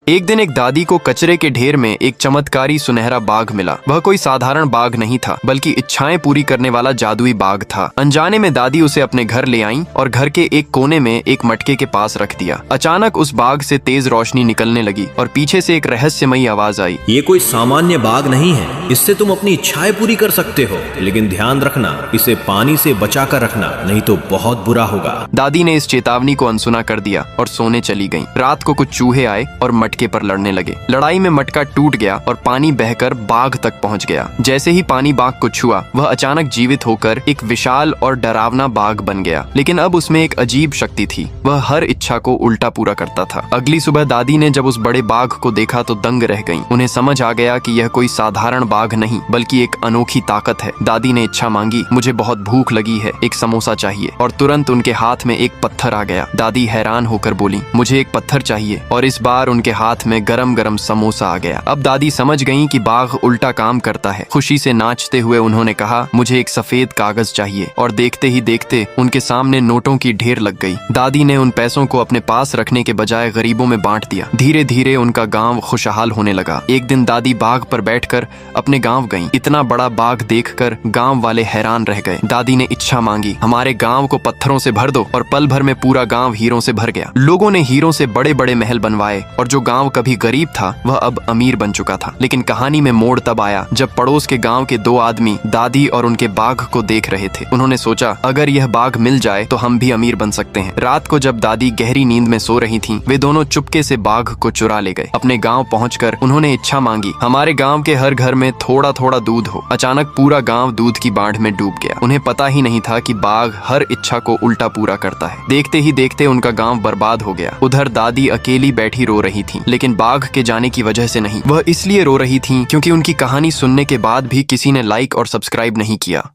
एक दिन एक दादी को कचरे के ढेर में एक चमत्कारी सुनहरा बाघ मिला। वह कोई साधारण बाघ नहीं था, बल्कि इच्छाएं पूरी करने वाला जादुई बाघ था। अनजाने में दादी उसे अपने घर ले आईं और घर के एक कोने में एक मटके के पास रख दिया। अचानक उस बाघ से तेज रोशनी निकलने लगी और पीछे से एक रहस्यमयी आवाज आई। ये कोई सामान्य बाघ नहीं है, इससे तुम अपनी इच्छाएं पूरी कर सकते हो, लेकिन ध्यान रखना, इसे पानी से बचा कर रखना, नहीं तो बहुत बुरा होगा। दादी ने इस चेतावनी को अनसुना कर दिया और सोने चली गईं। रात को कुछ चूहे आए और मटके पर लड़ने लगे। लड़ाई में मटका टूट गया और पानी बहकर बाघ तक पहुंच गया। जैसे ही पानी बाघ को छुआ, वह अचानक जीवित होकर एक विशाल और डरावना बाघ बन गया। लेकिन अब उसमें एक अजीब शक्ति थी, वह हर इच्छा को उल्टा पूरा करता था। अगली सुबह दादी ने जब उस बड़े बाघ को देखा तो दंग रह गईं। उन्हें समझ आ गया कि यह कोई साधारण बाघ नहीं, बल्कि एक अनोखी ताकत है। दादी ने इच्छा मांगी, मुझे बहुत भूख लगी है, एक समोसा चाहिए, और तुरंत उनके हाथ में एक पत्थर आ गया। दादी हैरान होकर बोली, मुझे एक पत्थर चाहिए, और इस बार उनके हाथ में गरम गरम समोसा आ गया। अब दादी समझ गईं कि बाघ उल्टा काम करता है। खुशी से नाचते हुए उन्होंने कहा, मुझे एक सफेद कागज चाहिए, और देखते ही देखते उनके सामने नोटों की ढेर लग गई। दादी ने उन पैसों को अपने पास रखने के बजाय गरीबों में बांट दिया। धीरे धीरे उनका गांव खुशहाल होने लगा। एक दिन दादी बाघ पर बैठकर अपने गांव गईं। इतना बड़ा बाघ देखकर गांव वाले हैरान रह गए। दादी ने इच्छा मांगी, हमारे गांव को पत्थरों से भर दो, और पल भर में पूरा गांव हीरों से भर गया। लोगों ने हीरों से बड़े बड़े महल बनवाए, और जो गांव कभी गरीब था वह अब अमीर बन चुका था। लेकिन कहानी में मोड़ तब आया जब पड़ोस के गांव के दो आदमी दादी और उनके बाघ को देख रहे थे। उन्होंने सोचा, अगर यह बाघ मिल जाए तो हम भी अमीर बन सकते हैं। रात को जब दादी गहरी नींद में सो रही थीं, वे दोनों चुपके से बाघ को चुरा ले गए। अपने गांव पहुंचकर उन्होंने इच्छा मांगी, हमारे गांव के हर घर में थोड़ा थोड़ा दूध हो। अचानक पूरा गांव दूध की बाढ़ में डूब गया। उन्हें पता ही नहीं था कि बाघ हर इच्छा को उल्टा पूरा करता है। देखते ही देखते उनका गांव बर्बाद हो गया। उधर दादी अकेली बैठी रो रही थी, लेकिन बाघ के जाने की वजह से नहीं। वह इसलिए रो रही थीं क्योंकि उनकी कहानी सुनने के बाद भी किसी ने लाइक और सब्सक्राइब नहीं किया।